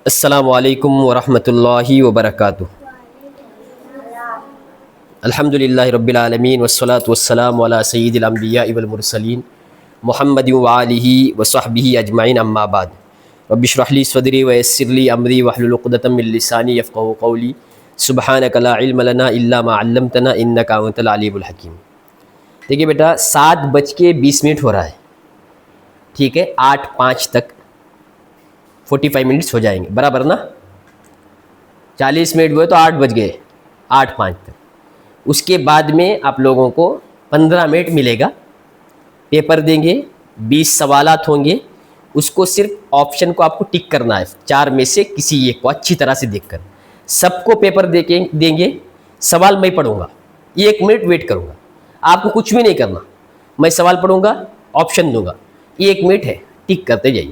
السلام علیکم ورحمۃ اللہ وبرکاتہ۔ الحمد للہ رب العالمین والصلاة والسلام علی سید الانبیاء والمرسلین محمد وآلہ وصحبہ اجمعین، اما بعد۔ رب اشرح لی صدری ویسر لی امری واحلل عقدۃ من لسانی یفقہوا قولی، سبحانک لا علم لنا الا ما علمتنا انک انت العلیم الحکیم۔ دیکھیے بیٹا، 7:20 ہو رہا ہے، ٹھیک ہے، 8:05 تک 45 منٹس ہو جائیں گے، برابر نا؟ 40 منٹ ہوئے تو 8 بج گئے، 8:05 تک۔ اس کے بعد میں آپ لوگوں کو 15 منٹ ملے گا، پیپر دیں گے، 20 سوالات ہوں گے، اس کو صرف آپشن کو آپ کو ٹک کرنا ہے، 4 میں سے کسی ایک کو اچھی طرح سے دیکھ کر۔ سب کو پیپر دیں گے، سوال میں پڑھوں گا، 1 منٹ ویٹ کروں گا، آپ کو کچھ بھی نہیں کرنا، میں سوال پڑھوں گا، آپشن دوں گا، 1 منٹ ہے، ٹک کرتے جائیے۔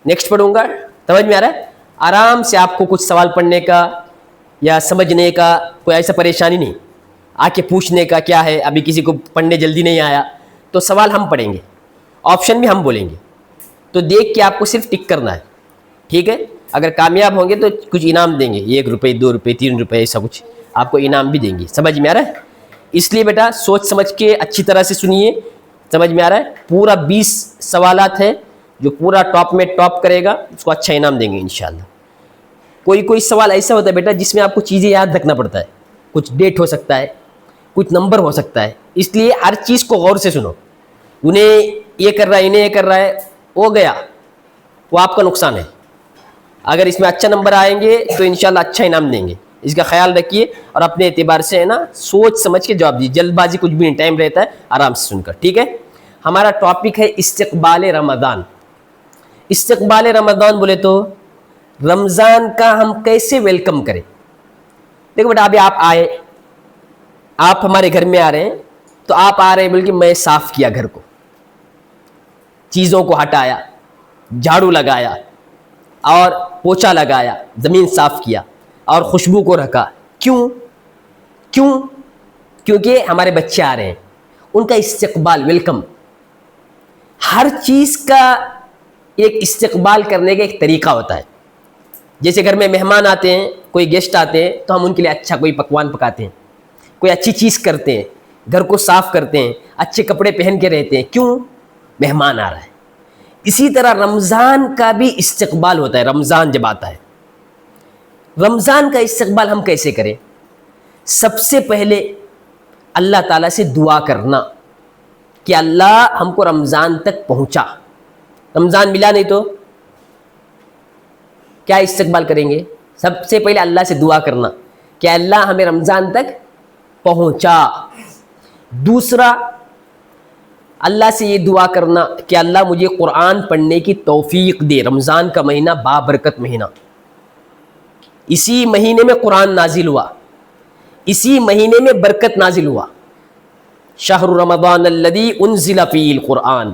نیکسٹ پڑھوں گا، سمجھ میں آ رہا ہے؟ آرام سے آپ کو کچھ سوال پڑھنے کا یا سمجھنے کا کوئی ایسا پریشانی نہیں، آ کے پوچھنے کا کیا ہے، ابھی کسی کو پڑھنے جلدی نہیں آیا تو سوال ہم پڑھیں گے، آپشن بھی ہم بولیں گے، تو دیکھ کے آپ کو صرف ٹک کرنا ہے، ٹھیک ہے؟ اگر کامیاب ہوں گے تو کچھ انعام دیں گے، 1 روپے 2 روپے 3 روپے ایسا کچھ آپ کو انعام بھی دیں گے، سمجھ میں آ رہا ہے؟ اس لیے بیٹا سوچ سمجھ کے اچھی طرح سے سنیے، سمجھ میں آ رہا ہے؟ پورا 20 سوالات ہے، جو پورا ٹاپ میں ٹاپ کرے گا اس کو اچھا انعام دیں گے انشاءاللہ۔ کوئی سوال ایسا ہوتا ہے بیٹا جس میں آپ کو چیزیں یاد رکھنا پڑتا ہے، کچھ ڈیٹ ہو سکتا ہے، کچھ نمبر ہو سکتا ہے، اس لیے ہر چیز کو غور سے سنو۔ انہیں یہ کر رہا ہے، انہیں یہ کر رہا ہے، ہو گیا وہ آپ کا نقصان ہے۔ اگر اس میں اچھا نمبر آئیں گے تو انشاءاللہ اچھا انعام دیں گے، اس کا خیال رکھیے اور اپنے اعتبار سے ہے نا سوچ سمجھ کے جواب دیجیے، جلد بازی کچھ بھی نہیں، ٹائم رہتا ہے آرام سے سن کر، ٹھیک ہے؟ ہمارا ٹاپک ہے استقبال رمضان۔ استقبال رمضان بولے تو رمضان کا ہم کیسے ویلکم کریں؟ دیکھو بیٹا، ابھی آپ آئے، آپ ہمارے گھر میں آ رہے ہیں، تو آپ آ رہے ہیں بلکہ میں صاف کیا گھر کو، چیزوں کو ہٹایا، جھاڑو لگایا اور پوچھا لگایا، زمین صاف کیا اور خوشبو کو رکھا۔ کیوں؟ کیونکہ ہمارے بچے آ رہے ہیں، ان کا استقبال، ویلکم۔ ہر چیز کا ایک استقبال کرنے کا ایک طریقہ ہوتا ہے۔ جیسے گھر میں مہمان آتے ہیں، کوئی گیسٹ آتے ہیں تو ہم ان کے لیے اچھا کوئی پکوان پکاتے ہیں، کوئی اچھی چیز کرتے ہیں، گھر کو صاف کرتے ہیں، اچھے کپڑے پہن کے رہتے ہیں۔ کیوں؟ مہمان آ رہا ہے۔ اسی طرح رمضان کا بھی استقبال ہوتا ہے۔ رمضان جب آتا ہے، رمضان کا استقبال ہم کیسے کریں؟ سب سے پہلے اللہ تعالیٰ سے دعا کرنا کہ اللہ ہم کو رمضان تک پہنچا۔ رمضان ملا نہیں تو کیا استقبال کریں گے؟ سب سے پہلے اللہ سے دعا کرنا کہ اللہ ہمیں رمضان تک پہنچا۔ دوسرا، اللہ سے یہ دعا کرنا کہ اللہ مجھے قرآن پڑھنے کی توفیق دے۔ رمضان کا مہینہ بابرکت مہینہ، اسی مہینے میں قرآن نازل ہوا، اسی مہینے میں برکت نازل ہوا۔ شہر رمضان الذی انزل فیہ القرآن،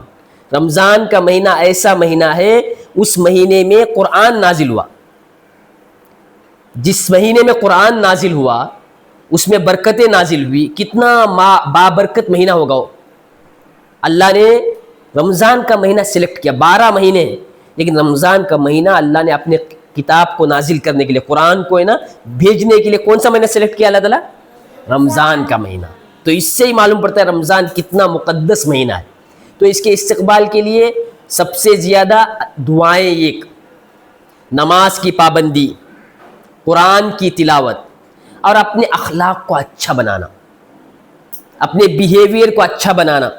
رمضان کا مہینہ ایسا مہینہ ہے اس مہینے میں قرآن نازل ہوا۔ جس مہینے میں قرآن نازل ہوا اس میں برکتیں نازل ہوئی، کتنا بابرکت مہینہ ہوگا وہ۔ اللہ نے رمضان کا مہینہ سلیکٹ کیا، 12 مہینے ہیں لیکن رمضان کا مہینہ اللہ نے اپنے کتاب کو نازل کرنے کے لیے، قرآن کو ہے نا بھیجنے کے لیے کون سا مہینہ سلیکٹ کیا اللہ تعالیٰ؟ رمضان کا مہینہ۔ تو اس سے ہی معلوم پڑتا ہے رمضان کتنا مقدس مہینہ ہے۔ تو اس کے استقبال کے لیے سب سے زیادہ دعائیں، ایک نماز کی پابندی، قرآن کی تلاوت اور اپنے اخلاق کو اچھا بنانا، اپنے بیہیویئر کو اچھا بنانا،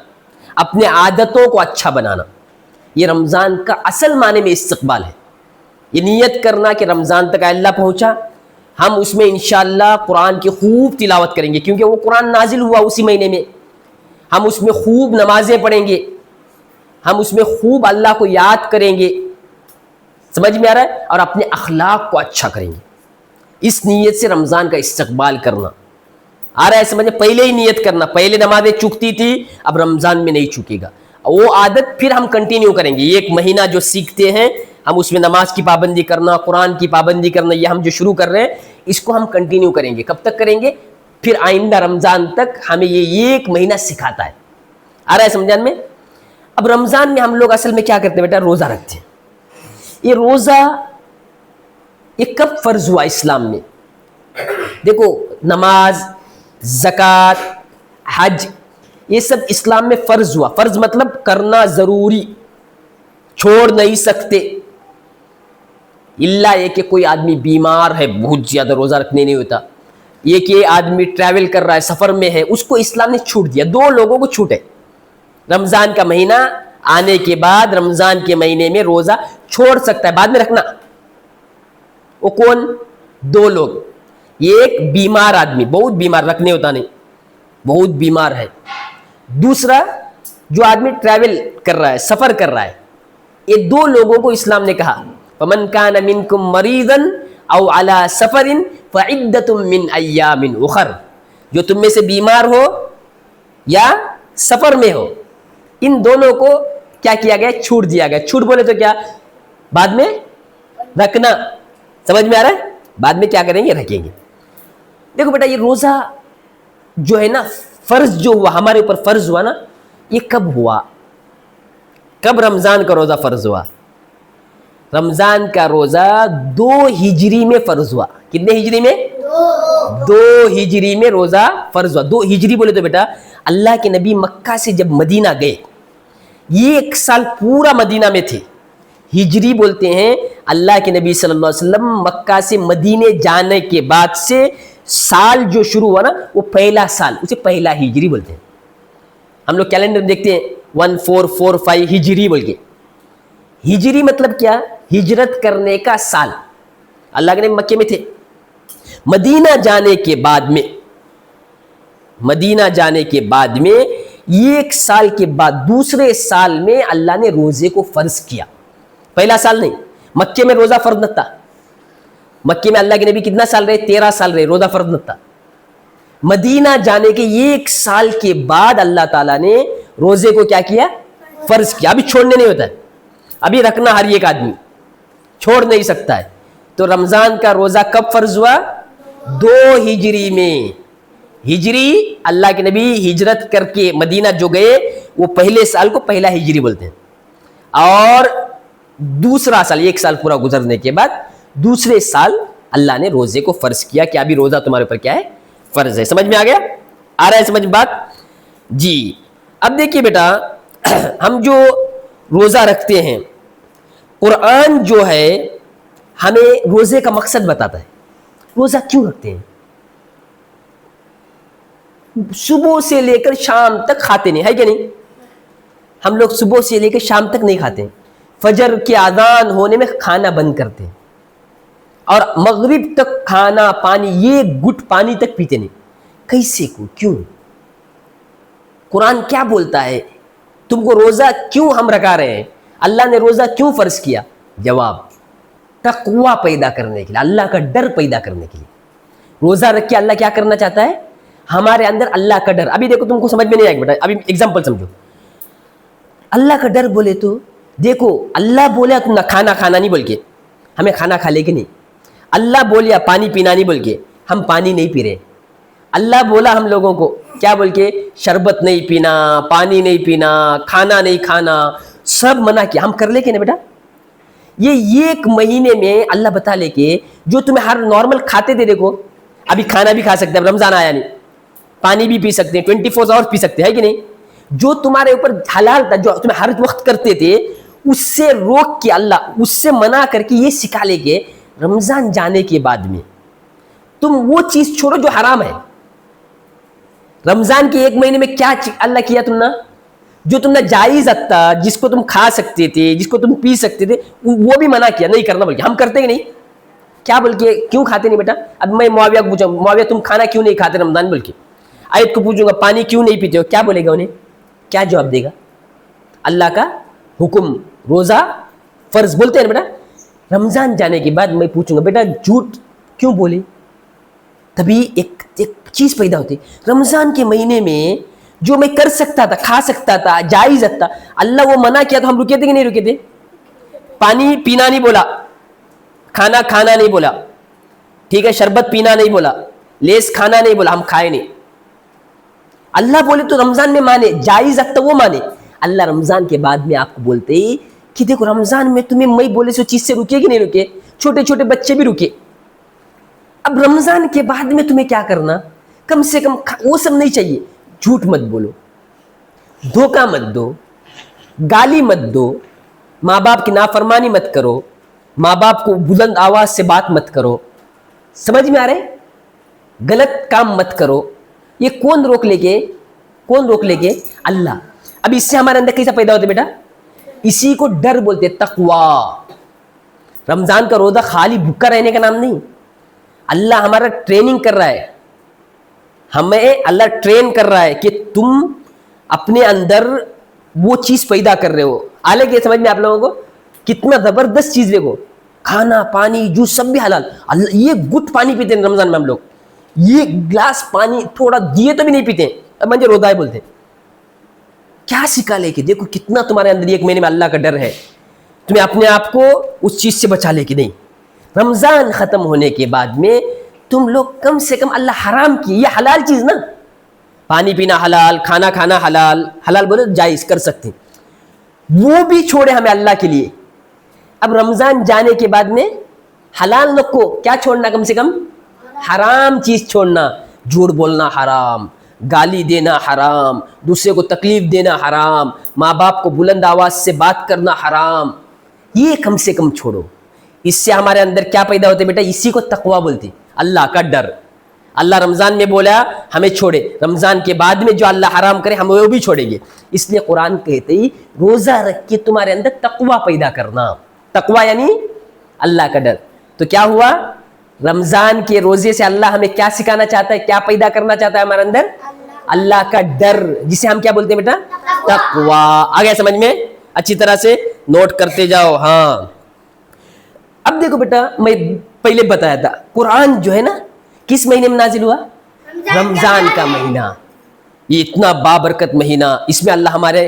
اپنے عادتوں کو اچھا بنانا، یہ رمضان کا اصل معنی میں استقبال ہے۔ یہ نیت کرنا کہ رمضان تک اللہ پہنچا، ہم اس میں انشاءاللہ قرآن کی خوب تلاوت کریں گے کیونکہ وہ قرآن نازل ہوا اسی مہینے میں۔ ہم اس میں خوب نمازیں پڑھیں گے، ہم اس میں خوب اللہ کو یاد کریں گے، سمجھ میں آ رہا ہے؟ اور اپنے اخلاق کو اچھا کریں گے۔ اس نیت سے رمضان کا استقبال کرنا آ رہا ہے، سمجھے؟ پہلے ہی نیت کرنا، پہلے نمازیں چکتی تھی اب رمضان میں نہیں چکے گا، وہ عادت پھر ہم کنٹینیو کریں گے۔ ایک مہینہ جو سیکھتے ہیں ہم اس میں نماز کی پابندی کرنا، قرآن کی پابندی کرنا، یہ ہم جو شروع کر رہے ہیں اس کو ہم کنٹینیو کریں گے۔ کب تک کریں گے؟ پھر آئندہ رمضان تک ہمیں یہ 1 مہینہ سکھاتا ہے۔ آ رہا ہے سمجھان میں؟ اب رمضان میں ہم لوگ اصل میں کیا کرتے ہیں بیٹا؟ روزہ رکھتے ہیں۔ یہ روزہ یہ کب فرض ہوا اسلام میں؟ دیکھو نماز، زکوٰۃ، حج، یہ سب اسلام میں فرض ہوا. فرض مطلب کرنا ضروری، چھوڑ نہیں سکتے. اللہ یہ کہ کوئی آدمی بیمار ہے بہت زیادہ روزہ رکھنے نہیں ہوتا، یہ کہ آدمی ٹریول کر رہا ہے سفر میں ہے، اس کو اسلام نے چھوٹ دیا. دو لوگوں کو چھوٹ ہے. رمضان کا مہینہ آنے کے بعد رمضان کے مہینے میں روزہ چھوڑ سکتا ہے، بعد میں رکھنا. وہ کون؟ دو لوگ. ایک بیمار آدمی، بہت بیمار، رکھنے ہوتا نہیں، بہت بیمار ہے. دوسرا جو آدمی ٹریول کر رہا ہے، سفر کر رہا ہے. یہ دو لوگوں کو اسلام نے کہا فَمَنْ كَانَ مِنْكُمْ مَرِيضًا أَوْ عَلَى سَفَرٍ فَعِدَّةٌ مِّنْ أَيَّامٍ أُخَرَ. جو تم میں سے بیمار ہو یا سفر میں ہو، ان دونوں کو کیا کیا گیا؟ چھوٹ دیا گیا. چھوٹ بولے تو کیا؟ بعد میں رکھنا. سمجھ میں آ رہا ہے؟ بعد میں کیا کریں گے؟ رکھیں گے. دیکھو بیٹا، یہ روزہ جو ہے نا، فرض جو ہوا ہمارے اوپر، فرض ہوا نا، یہ کب ہوا؟ کب رمضان کا روزہ فرض ہوا؟ رمضان کا روزہ 2 ہجری میں فرض ہوا. کتنے ہجری میں؟ 2 ہجری میں روزہ فرض ہوا. 2 ہجری بولے تو بیٹا اللہ کے نبی مکہ سے جب مدینہ گئے، یہ 1 سال پورا مدینہ میں تھے. ہجری بولتے ہیں اللہ کے نبی صلی اللہ علیہ وسلم مکہ سے مدینے جانے کے بعد سے سال جو شروع ہوا نا، وہ پہلا سال، اسے پہلا ہجری بولتے ہیں. ہم لوگ کیلنڈر دیکھتے ہیں 1445 ہجری بول کے. ہجری مطلب کیا؟ ہجرت کرنے کا سال. اللہ کے نبی مکے میں تھے. مدینہ جانے کے بعد میں، مدینہ جانے کے بعد میں 1 سال کے بعد دوسرے سال میں اللہ نے روزے کو فرض کیا. پہلا سال نہیں، مکے میں روزہ فرض نہ تھا. مکے میں اللہ کے نبی کتنا سال رہے؟ 13 سال رہے، روزہ فرض نہ تھا. مدینہ جانے کے 1 سال کے بعد اللہ تعالیٰ نے روزے کو کیا کیا؟ فرض کیا. ابھی چھوڑنے نہیں ہوتا ہے، ابھی رکھنا ہر ایک آدمی چھوڑ نہیں سکتا ہے. تو رمضان کا روزہ کب فرض ہوا؟ 2 ہجری میں. ہجری اللہ کے نبی ہجرت کر کے مدینہ جو گئے، وہ پہلے سال کو پہلا ہجری بولتے ہیں. اور دوسرا سال 1 سال پورا گزرنے کے بعد دوسرے سال اللہ نے روزے کو فرض کیا کہ ابھی روزہ تمہارے اوپر کیا ہے؟ فرض ہے. سمجھ میں آ گیا؟ آ رہا ہے سمجھ بات؟ جی. اب دیکھیے بیٹا، ہم جو روزہ رکھتے ہیں، قرآن جو ہے ہمیں روزے کا مقصد بتاتا ہے. روزہ کیوں رکھتے ہیں؟ صبح سے لے کر شام تک کھاتے نہیں، ہے کہ نہیں؟ ہم لوگ صبح سے لے کر شام تک نہیں کھاتے. فجر کے اذان ہونے میں کھانا بند کرتے ہیں، اور مغرب تک کھانا پانی، یہ گھٹ پانی تک پیتے نہیں. کیسے کو؟ کیوں؟ قرآن کیا بولتا ہے؟ تم کو روزہ کیوں ہم رکھا رہے ہیں؟ اللہ نے روزہ کیوں فرض کیا؟ جواب، تقویٰ پیدا کرنے کے لیے، اللہ کا ڈر پیدا کرنے کے لیے. روزہ رکھ کے اللہ کیا کرنا چاہتا ہے؟ ہمارے اندر اللہ کا ڈر. ابھی دیکھو تم کو سمجھ میں نہیں آئے گا بیٹا، ابھی ایگزامپل سمجھو. اللہ کا ڈر بولے تو دیکھو، اللہ بولے تم نہ کھانا کھانا نہیں بول کے ہمیں کھانا کھا لے کے نہیں. اللہ بولیا پانی پینا نہیں بول کے ہم پانی نہیں پی رہے. اللہ بولا ہم لوگوں کو کیا بول کے؟ شربت نہیں پینا، پانی نہیں پینا، کھانا نہیں کھانا، سب منع کیا. ہم کر لے کے نا بیٹا. یہ 1 مہینے میں اللہ بتا لے کے جو تمہیں ہر نارمل کھاتے تھے، دیکھو ابھی کھانا بھی کھا سکتے ہیں، رمضان آیا نہیں، پانی بھی پی سکتے ہیں، 24 آورس پی سکتے ہیں کہ نہیں. جو تمہارے اوپر حلال تھا، جو تمہیں ہر وقت کرتے تھے، اس سے روک کے اللہ، اس سے منع کر کے یہ سکھا لے کے رمضان جانے کے بعد میں تم وہ چیز چھوڑو جو حرام ہے. رمضان کے 1 مہینے میں کیا اللہ کیا تم نے؟ جو تم نے جائز تھا، جس کو تم کھا سکتے تھے، جس کو تم پی سکتے تھے، وہ بھی منع کیا نہیں کرنا. بلکہ ہم کرتے کہ نہیں؟ کیا بول کے کیوں کھاتے نہیں بیٹا؟ اب میں معاویہ کو پوچھا، معاویہ تم کھانا کیوں نہیں کھاتے رمضان؟ بول کے آیت کو پوچھوں گا پانی کیوں نہیں پیتے ہو، کیا بولے گا؟ انہیں کیا جواب دے گا؟ اللہ کا حکم روزہ فرض بولتے ہیں نا بیٹا. رمضان جانے کے بعد میں پوچھوں گا بیٹا جھوٹ کیوں بولے؟ تبھی ایک چیز پیدا ہوتی. رمضان کے مہینے میں جو میں کر سکتا تھا، کھا سکتا تھا، جائز تھا، اللہ وہ منع کیا تو ہم رکے تھے کہ نہیں رکے تھے؟ پانی پینا نہیں بولا، کھانا کھانا نہیں بولا، ٹھیک ہے، شربت پینا نہیں بولا، لیس کھانا نہیں بولا، ہم کھائے نہیں. اللہ بولے تو رمضان میں مانے، جائز تھا وہ مانے. اللہ رمضان کے بعد میں آپ کو بولتے ہی کہ دیکھو رمضان میں تمہیں میں بولے سو چیز سے رکے کہ نہیں رکے؟ چھوٹے چھوٹے بچے بھی رکے. اب رمضان کے بعد میں تمہیں کیا کرنا, کم سے کم وہ سب نہیں چاہیے. جھوٹ مت بولو, دھوکہ مت دو, گالی مت دو, ماں باپ کی نافرمانی مت کرو, ماں باپ کو بلند آواز سے بات مت کرو. سمجھ میں آ رہے, غلط کام مت کرو. یہ کون روک لے گے, کون روک لے گے؟ اللہ. اب اس سے ہمارے اندر کیسا پیدا ہوتا ہے بیٹا؟ اسی کو ڈر بولتے, تقوی. رمضان کا روزہ خالی بھوکا رہنے کا نام نہیں. اللہ ہمارا ٹریننگ کر رہا ہے, ہمیں اللہ ٹرین کر رہا ہے کہ تم اپنے اندر وہ چیز پیدا کر رہے ہو. حالانکہ سمجھ میں آپ لوگوں کو کتنا زبردست چیز دیکھو, کھانا پانی جوس سب بھی حلال. اللہ, یہ گٹ پانی پیتے ہیں رمضان میں ہم لوگ, یہ گلاس پانی تھوڑا دیے تو بھی نہیں پیتے. اب مجھے روزہ ہے بولتے. کیا سکھا لے کے دیکھو کتنا تمہارے اندر ایک مہینے میں اللہ کا ڈر ہے, تمہیں اپنے آپ کو اس چیز سے بچا لے کہ نہیں. رمضان ختم ہونے کے بعد میں تم لوگ کم سے کم اللہ حرام کی, یہ حلال چیز نا, پانی پینا حلال, کھانا کھانا حلال, حلال بولے جائز کر سکتے, وہ بھی چھوڑے ہمیں اللہ کے لیے. اب رمضان جانے کے بعد میں حلال لوگ کو کیا چھوڑنا, کم سے کم حرام چیز چھوڑنا. جھوٹ بولنا حرام, گالی دینا حرام, دوسرے کو تکلیف دینا حرام, ماں باپ کو بلند آواز سے بات کرنا حرام. یہ کم سے کم چھوڑو. اس سے ہمارے اندر کیا پیدا ہوتے بیٹا؟ اسی کو تقوی بولتے, اللہ کا ڈر. اللہ رمضان میں بولا ہمیں چھوڑے, رمضان کے بعد میں جو اللہ حرام کرے ہم وہ بھی چھوڑیں گے. اس لیے قرآن کہتے ہی روزہ رکھ کے تمہارے اندر تقوی پیدا کرنا. تقوی یعنی اللہ کا ڈر. تو کیا ہوا, رمضان کے روزے سے اللہ ہمیں کیا سکھانا چاہتا ہے, کیا پیدا کرنا چاہتا ہے ہمارے اندر؟ اللہ کا ڈر, جسے ہم کیا بولتے ہیں بیٹا؟ تقوی. آ گیا سمجھ میں؟ اچھی طرح سے نوٹ کرتے جاؤ. ہاں اب دیکھو بیٹا, میں پہلے بتایا تھا قرآن جو ہے نا کس مہینے میں نازل ہوا؟ رمضان کا مہینہ. یہ اتنا بابرکت مہینہ, اس میں اللہ ہمارے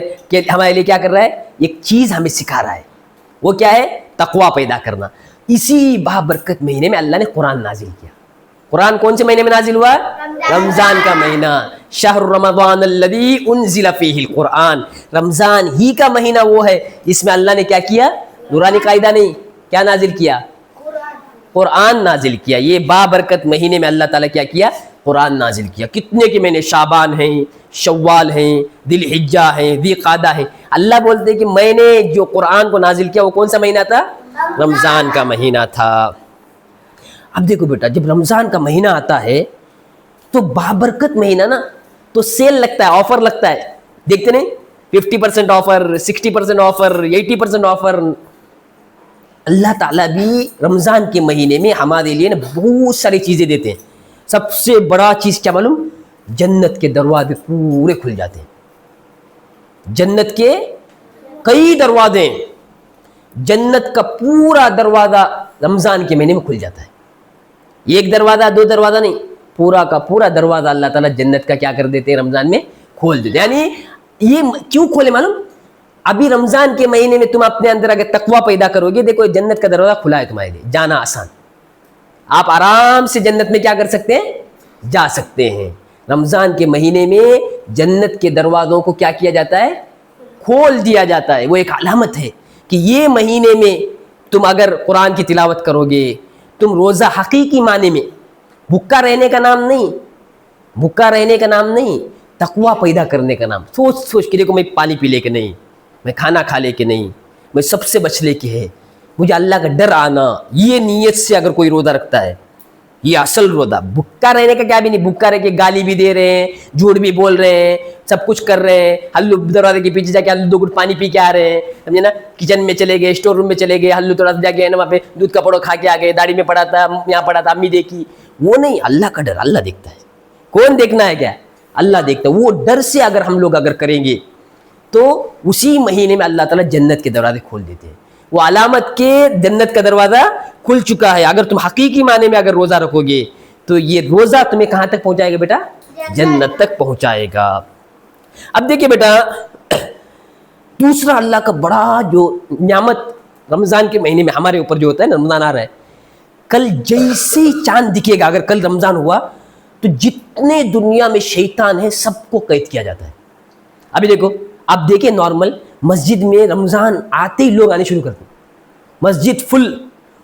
لیے کیا کر رہا ہے؟ ایک چیز ہمیں سکھا رہا ہے. وہ کیا ہے؟ تقوی پیدا کرنا. اسی بابرکت مہینے میں اللہ نے قرآن نازل کیا. قرآن کون سے مہینے میں نازل ہوا؟ رمضان کا مہینہ. شہر رمضان الذی انزل فیہ القرآن. رمضان ہی کا مہینہ وہ ہے جس میں اللہ نے کیا کیا؟ نورانی قاعدہ نہیں, کیا نازل کیا؟ قرآن نازل کیا. یہ بابرکت مہینے میں اللہ تعالیٰ کیا کیا؟ قرآن نازل کیا. کتنے کے مہینے؟ شعبان ہیں, شوال ہیں, ذی الحجہ ہیں, ذی قعدہ ہیں. اللہ بولتے کہ میں نے جو قرآن کو نازل کیا وہ کون سا مہینہ تھا؟ رمضان کا مہینہ تھا. اب دیکھو بیٹا, جب رمضان کا مہینہ آتا ہے تو بابرکت مہینہ نا, تو سیل لگتا ہے, آفر لگتا ہے. دیکھتے نہیں 50% آفر, 60% آفر, 80% آفر. اللہ تعالیٰ بھی رمضان کے مہینے میں ہمارے لیے نا بہت ساری چیزیں دیتے ہیں. سب سے بڑا چیز کیا معلوم؟ جنت کے دروازے پورے کھل جاتے ہیں. جنت کے کئی دروازے, جنت کا پورا دروازہ رمضان کے مہینے میں کھل جاتا ہے. ایک دروازہ, دو دروازہ نہیں, پورا کا پورا دروازہ اللہ تعالیٰ جنت کا کیا کر دیتے ہیں؟ رمضان میں کھول دیتے ہیں. یعنی یہ کیوں کھولے معلوم؟ ابھی رمضان کے مہینے میں تم اپنے اندر اگر تقوی پیدا کرو گے, دیکھو جنت کا دروازہ کھلا ہے تمہارے لیے, جانا آسان. آپ آرام سے جنت میں کیا کر سکتے ہیں؟ جا سکتے ہیں. رمضان کے مہینے میں جنت کے دروازوں کو کیا کیا جاتا ہے؟ کھول دیا جاتا ہے. وہ ایک علامت ہے کہ یہ مہینے میں تم اگر قرآن کی تلاوت کرو گے, تم روزہ حقیقی معنی میں, بھوکا رہنے کا نام نہیں, بھوکا رہنے کا نام نہیں, تقوی پیدا کرنے کا نام. سوچ سوچ کے دیکھو, میں پانی پی لے کے نہیں, میں کھانا کھا لے کے نہیں, میں سب سے بچ لے کے ہے, مجھے اللہ کا ڈر آنا. یہ نیت سے اگر کوئی روزہ رکھتا ہے, یہ اصل روزہ. بھوکا رہنے کا کیا بھی نہیں, بھوکا رہ کے گالی بھی دے رہے ہیں, جھوٹ بھی بول رہے ہیں, سب کچھ کر رہے ہیں, ہلو دروازے کے پیچھے جا کے ہلو 2 گھٹ پانی پی کے آ رہے ہیں, سمجھے نا, کچن میں چلے گئے, اسٹور روم میں چلے گئے, ہلو تھوڑا سا جا کے نا وہاں پہ دودھ کا پڑو کھا کے آ گئے, داڑھی میں پڑا تھا, یہاں پڑا تھا, امی دیکھی. وہ نہیں, اللہ کا ڈر. اللہ دیکھتا ہے. کون دیکھنا ہے کیا؟ اللہ دیکھتا ہے. وہ ڈر سے اگر ہم لوگ اگر کریں گے تو اسی مہینے میں اللہ تعالیٰ جنت کے دروازے کھول دیتے ہیں. وہ علامت کے جنت کا دروازہ کھل چکا ہے. اگر تم حقیقی معنی میں اگر روزہ رکھو گے تو یہ روزہ تمہیں کہاں تک پہنچائے گا بیٹا؟ جنت تک پہنچائے گا. اب دیکھیں بیٹا, دوسرا اللہ کا بڑا جو نعمت رمضان کے مہینے میں ہمارے اوپر جو ہوتا ہے نا, رمضان آ رہا ہے, کل جیسے چاند دکھے گا, اگر کل رمضان ہوا تو جتنے دنیا میں شیطان ہیں سب کو قید کیا جاتا ہے. ابھی دیکھو, آپ دیکھیں نارمل مسجد میں رمضان آتے ہی لوگ آنے شروع کرتے ہیں, مسجد فل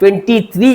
23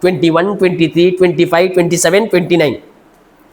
21, 23, 25, 27, 29,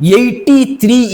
83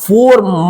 4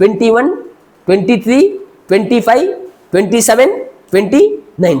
21, 23, 25, 27, 29,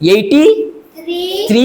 83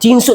300,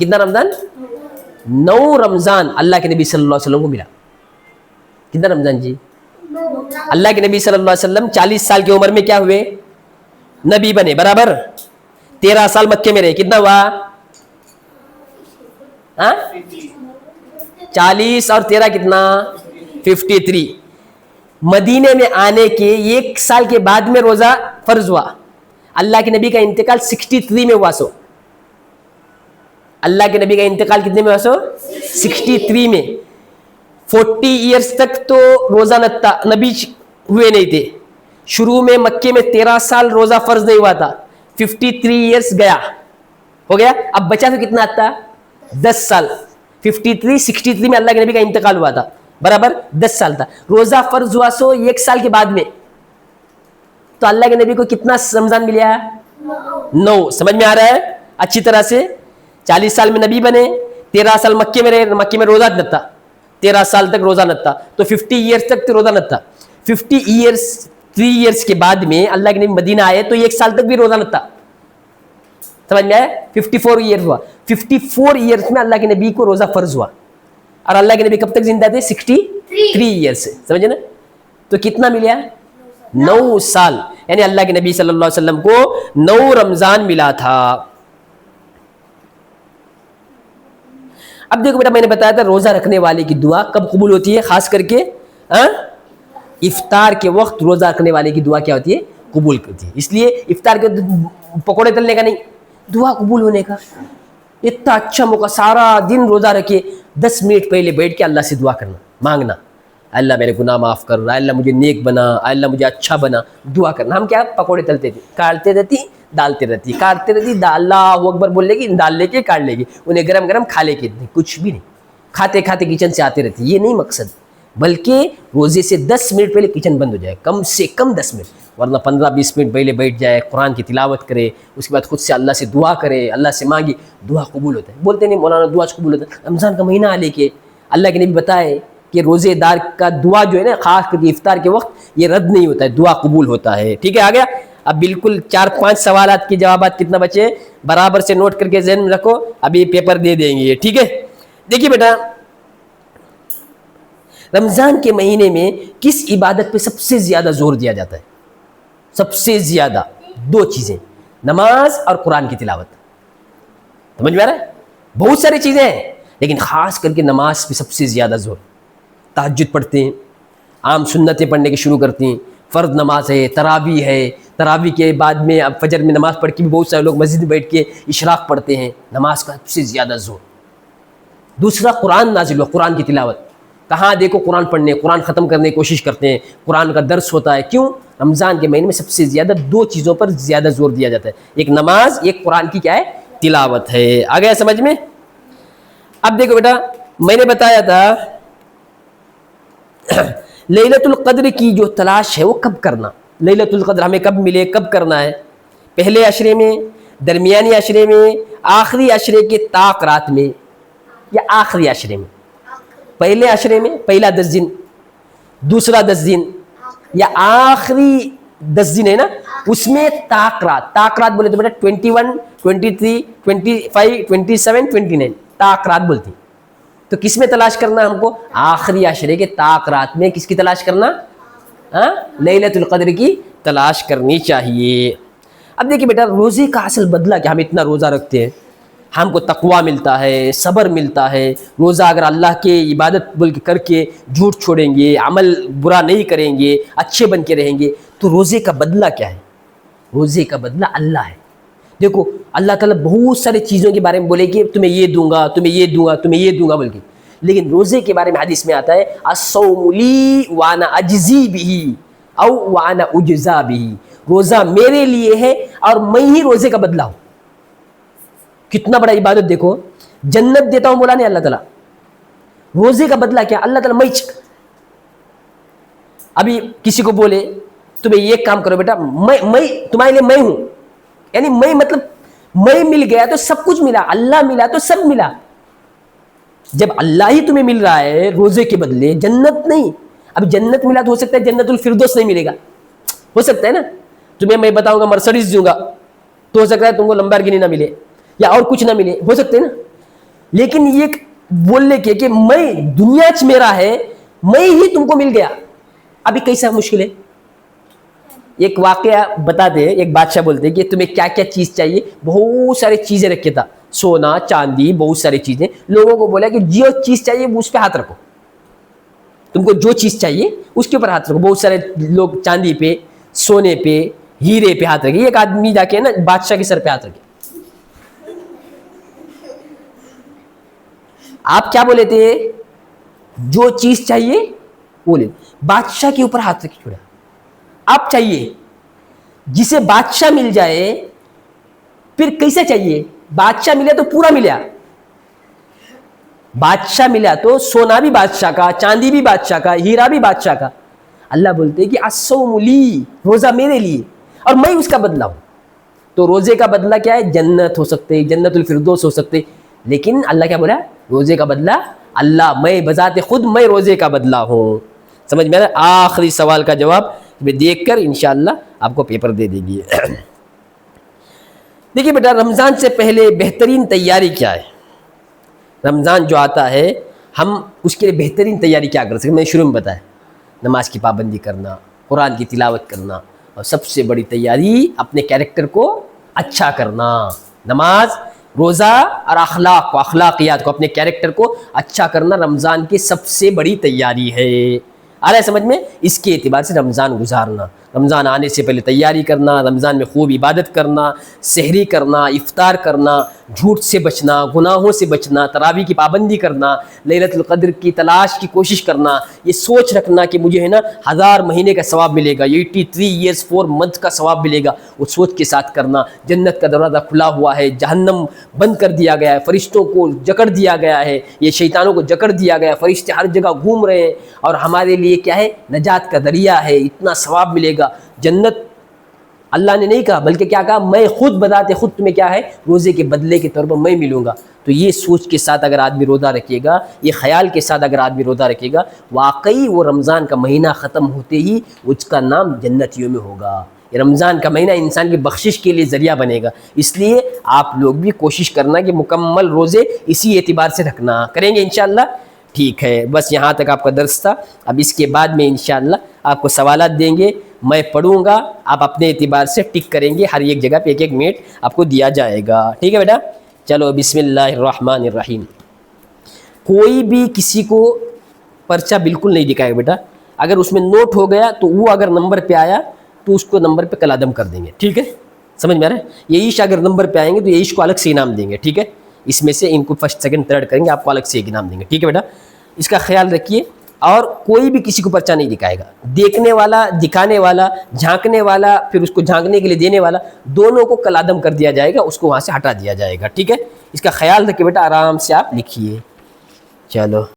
کتنا رمضان؟ 9 رمضان اللہ کے نبی صلی اللہ علیہ وسلم کو ملا. کتنا رمضان جی؟ اللہ کے نبی صلی اللہ علیہ وسلم 40 سال کی عمر میں کیا ہوئے؟ نبی بنے. برابر 13 سال مکے میں رہے. کتنا ہوا؟ 40 اور 13 کتنا؟ 53. مدینے میں آنے کے 1 سال کے بعد میں روزہ فرض ہوا. اللہ کے نبی کا انتقال 63 میں ہوا. اللہ کے نبی کا انتقال کتنے میں ہوا؟ 63 میں. 40 ایئرس تک تو روزہ نبی ہوئے نہیں تھے. شروع میں مکے میں 13 سال روزہ فرض نہیں ہوا تھا. 53 ایئرس گیا ہو گیا. اب بچا تو کتنا آتا؟ 10 سال. 53 63 میں اللہ کے نبی کا انتقال ہوا تھا. برابر 10 سال تھا. روزہ فرض ہوا 1 سال کے بعد میں. تو اللہ کے نبی کو کتنا رمضان ملیا؟ 9. سمجھ میں آ رہا ہے اچھی طرح سے؟ 40 سال میں نبی بنے, 13 سال مکے میں رہے, مکے میں روزہ نہ تھا, 13 سال تک روزہ نہ تھا, تو 50 ایئرس تک تو روزہ نہ تھا. 50 ایئرس 3 ایئرس کے بعد میں اللہ کے نبی مدینہ آئے تو 1 سال تک بھی روزہ نہ تھا. سمجھ میں آئے؟ 54 ایئرس ہوا. 54 ایئرس میں اللہ کے نبی کو روزہ فرض ہوا, اور اللہ کے نبی کب تک زندہ تھے؟ 63 ایئرس. سمجھے نا؟ تو کتنا ملیا؟ 9 سال. یعنی اللہ کے نبی صلی اللہ علیہ وسلم کو 9 رمضان ملا تھا. اب دیکھو بیٹا, میں نے بتایا تھا روزہ رکھنے والے کی دعا کب قبول ہوتی ہے؟ خاص کر کے افطار کے وقت روزہ رکھنے والے کی دعا کیا ہوتی ہے؟ قبول ہوتی ہے. اس لیے افطار کے پکوڑے تلنے کا نہیں, دعا قبول ہونے کا. اتنا اچھا موقع, سارا دن روزہ رکھے, 10 منٹ پہلے بیٹھ کے اللہ سے دعا کرنا, مانگنا, اللہ میرے گناہ معاف کر, اللہ مجھے نیک بنا, اللہ مجھے اچھا بنا, دعا کرنا. ہم کیا پکوڑے تلتے تھے, کاٹتے رہتی, ڈالتے رہتی, کاٹتے رہتی, اللہ اکبر بول لے گی, ڈال لے کے کاٹ لے گی, انہیں گرم گرم کھا لے کے, کچھ بھی نہیں. کھاتے کھاتے کچن سے آتے رہتی. یہ نہیں مقصد, بلکہ روزے سے 10 منٹ پہلے کچن بند ہو جائے, کم سے کم 10 منٹ, ورنہ 15-20 منٹ پہلے بیٹھ جائے, قرآن کی تلاوت کرے, اس کے بعد خود سے اللہ سے دعا کرے, اللہ سے مانگی, دعا قبول ہوتا ہے. بولتے نہیں مولانا دعا قبول ہوتا ہے. رمضان کا مہینہ لے کے اللہ کے نبی بتائے کہ روزے دار کا دعا جو ہے نا, خاص کر کے افطار کے وقت, یہ رد نہیں ہوتا ہے, دعا قبول ہوتا ہے. ٹھیک ہے, آ گیا. اب بالکل 4-5 سوالات کے جوابات کتنا بچے برابر سے نوٹ کر کے ذہن میں رکھو, ابھی پیپر دے دیں گے. ٹھیک ہے, دیکھیے بیٹا, رمضان کے مہینے میں کس عبادت پہ سب سے زیادہ زور دیا جاتا ہے؟ سب سے زیادہ 2 چیزیں, نماز اور قرآن کی تلاوت. سمجھ میں آ رہا ہے؟ بہت ساری چیزیں ہیں, لیکن خاص کر کے نماز پہ سب سے زیادہ زور. تہجد پڑھتے ہیں, عام سنتیں پڑھنے کے شروع کرتے ہیں, فرض نماز ہے, تراویح ہے, تراویح کے بعد میں اب فجر میں نماز پڑھ کے بھی بہت سارے لوگ مسجد میں بیٹھ کے اشراق پڑھتے ہیں. نماز کا سب سے زیادہ زور. دوسرا قرآن نازل ہوا, قرآن کی تلاوت. کہاں دیکھو قرآن پڑھنے, قرآن ختم کرنے کی کوشش کرتے ہیں, قرآن کا درس ہوتا ہے. کیوں؟ رمضان کے مہینے میں سب سے زیادہ 2 چیزوں پر زیادہ زور دیا جاتا ہے, ایک نماز, ایک قرآن کی کیا ہے؟ تلاوت ہے. آ گیا سمجھ میں؟ اب دیکھو بیٹا, میں نے بتایا تھا لیلۃ القدر کی جو تلاش ہے وہ کب کرنا. لیلۃ القدر ہمیں کب ملے, کب کرنا ہے؟ پہلے عشرے میں, درمیانی عشرے میں, آخری عشرے کے طاق رات میں, یا آخری عشرے میں؟ پہلے عشرے میں پہلا 10 دن, دوسرا 10 دن, یا آخری 10 دن ہے نا, اس میں طاق رات. طاق رات بولے تو بیٹا 21, 23, 25, 27, 29 طاق رات بولتی. تو کس میں تلاش کرنا ہم کو؟ آخری عشرے کے طاق رات میں. کس کی تلاش کرنا؟ لیلۃ القدر کی تلاش کرنی چاہیے. اب دیکھیے بیٹا, روزے کا اصل بدلہ کیا؟ ہم اتنا روزہ رکھتے ہیں, ہم کو تقویٰ ملتا ہے, صبر ملتا ہے. روزہ اگر اللہ کے عبادت بول کے کر کے جھوٹ چھوڑیں گے, عمل برا نہیں کریں گے, اچھے بن کے رہیں گے, تو روزے کا بدلہ کیا ہے؟ روزے کا بدلہ اللہ ہے. دیکھو اللہ تعالیٰ بہت سارے چیزوں کے بارے میں بولے کہ تمہیں یہ دوں گا, تمہیں یہ دوں گا, تمہیں یہ دوں گا بول کے, لیکن روزے کے بارے میں حدیث میں آتا ہے الصوم لی وانا اجزی بہ او وانا اجزا بہ. روزہ میرے لیے ہے اور میں ہی روزے کا بدلہ ہوں. کتنا بڑا عبادت دیکھو, جنت دیتا ہوں بولا نہیں اللہ تعالیٰ, روزے کا بدلہ کیا؟ اللہ تعالیٰ میں ابھی کسی کو بولے تمہیں یہ کام کرو بیٹا, میں تمہارے لیے میں ہوں, یعنی میں مطلب میں مل گیا تو سب کچھ ملا, اللہ ملا تو سب ملا. جب اللہ ہی تمہیں مل رہا ہے روزے کے بدلے, جنت نہیں. اب جنت ملا تو ہو سکتا ہے جنت الفردوس نہیں ملے گا, ہو سکتا ہے نا. تمہیں میں بتاؤں گا مرسڈیز دوں گا تو ہو سکتا ہے تم کو لمبورگینی نہ ملے یا اور کچھ نہ ملے, ہو سکتے ہے نا. لیکن یہ بولنے کے کہ میں دنیا چ میرا ہے، میں ہی تم کو مل گیا، ابھی کیسا مشکل ہے؟ ایک واقعہ بتاتے ہیں، ایک بادشاہ بولتے ہیں کہ تمہیں کیا کیا چیز چاہیے، بہت ساری چیزیں رکھے تھا، سونا چاندی بہت ساری چیزیں، لوگوں کو بولا کہ جو چیز چاہیے وہ اس پہ ہاتھ رکھو، تم کو جو چیز چاہیے اس کے اوپر ہاتھ رکھو. بہت سارے لوگ چاندی پہ، سونے پہ، ہیرے پہ ہاتھ رکھے. ایک آدمی جا کے نا بادشاہ کے سر پہ ہاتھ رکھے. آپ کیا بولے تھے؟ جو چیز چاہیے وہ لے. بادشاہ کے اوپر ہاتھ رکھے چھوڑا. آپ چاہیے جسے بادشاہ مل جائے پھر کیسا چاہیے؟ بادشاہ ملے تو پورا ملا. بادشاہ ملا تو سونا بھی بادشاہ کا، چاندی بھی بادشاہ کا، ہیرا بھی بادشاہ کا. اللہ بولتے کہ الصوم لی، روزہ میرے لیے اور میں اس کا بدلہ ہوں. تو روزے کا بدلہ کیا ہے؟ جنت ہو سکتے، جنت الفردوس ہو سکتے. لیکن اللہ کیا بولا؟ روزے کا بدلہ اللہ، میں بذات خود میں روزے کا بدلہ ہوں. سمجھ میں آ رہا؟ آخری سوال کا جواب میں دیکھ کر انشاءاللہ آپ کو پیپر دے دے گی. دیکھیے بیٹا، رمضان سے پہلے بہترین تیاری کیا ہے؟ رمضان جو آتا ہے ہم اس کے لیے بہترین تیاری کیا کر سکتے؟ میں شروع میں بتایا، نماز کی پابندی کرنا، قرآن کی تلاوت کرنا، اور سب سے بڑی تیاری اپنے کیریکٹر کو اچھا کرنا. نماز، روزہ اور اخلاقیات کو، اپنے کیریکٹر کو اچھا کرنا رمضان کی سب سے بڑی تیاری ہے. آ رہا ہے سمجھ میں؟ اس کے اعتبار سے رمضان گزارنا، رمضان آنے سے پہلے تیاری کرنا، رمضان میں خوب عبادت کرنا، سحری کرنا، افطار کرنا، جھوٹ سے بچنا، گناہوں سے بچنا، تراویح کی پابندی کرنا، لیلۃ القدر کی تلاش کی کوشش کرنا. یہ سوچ رکھنا کہ مجھے ہے نا 1000 مہینے کا ثواب ملے گا، 83 years 4 months کا ثواب ملے گا. وہ سوچ کے ساتھ کرنا. جنت کا دروازہ کھلا ہوا ہے، جہنم بند کر دیا گیا ہے، فرشتوں کو جکڑ دیا گیا ہے، یہ شیطانوں کو جکڑ دیا گیا ہے، فرشتے ہر جگہ گھوم رہے ہیں، اور ہمارے لیے کیا ہے؟ نجات کا دریا ہے. اتنا ثواب ملے گا. جنت اللہ نے نہیں کہا بلکہ کیا کہا؟ میں خود بذات خود تمہیں کیا ہے؟ روزے کے بدلے کے طور پر میں ملوں گا. تو یہ سوچ کے ساتھ اگر آدمی روزہ رکھے گا، یہ خیال کے ساتھ اگر آدمی روزہ رکھے گا، واقعی وہ رمضان کا مہینہ ختم ہوتے ہی اس کا نام جنتیوں میں ہوگا. یہ رمضان کا مہینہ انسان کی بخشش کے لیے ذریعہ بنے گا. اس لیے آپ لوگ بھی کوشش کرنا کہ مکمل روزے اسی اعتبار سے رکھنا. کریں گے انشاءاللہ؟ ٹھیک ہے، بس یہاں تک آپ کا درس تھا. اب اس کے بعد میں انشاءاللہ آپ کو سوالات دیں گے، میں پڑھوں گا، آپ اپنے اعتبار سے ٹک کریں گے. ہر ایک جگہ پہ 1 منٹ آپ کو دیا جائے گا. ٹھیک ہے بیٹا؟ چلو بسم اللہ الرحمن الرحیم. کوئی بھی کسی کو پرچہ بالکل نہیں دکھائے گا بیٹا. اگر اس میں نوٹ ہو گیا تو وہ اگر نمبر پہ آیا تو اس کو نمبر پہ قلادم کر دیں گے. ٹھیک ہے؟ سمجھ میں آ رہا ہے؟ یہ عیش اگر نمبر پہ آئیں گے تو یہ عیش کو الگ سے انعام دیں گے. ٹھیک ہے؟ اس میں سے ان کو فرسٹ سیکنڈ تھرڈ کریں گے، آپ کو الگ سے ایک انعام دیں گے. ٹھیک ہے بیٹا؟ اس کا خیال رکھیے. اور کوئی بھی کسی کو پرچہ نہیں دکھائے گا. دیکھنے والا، دکھانے والا، جھانکنے والا، پھر اس کو جھانکنے کے لیے دینے والا، دونوں کو قلادم کر دیا جائے گا، اس کو وہاں سے ہٹا دیا جائے گا. ٹھیک ہے؟ اس کا خیال رکھیے بیٹا. آرام سے آپ لکھیے. چلو.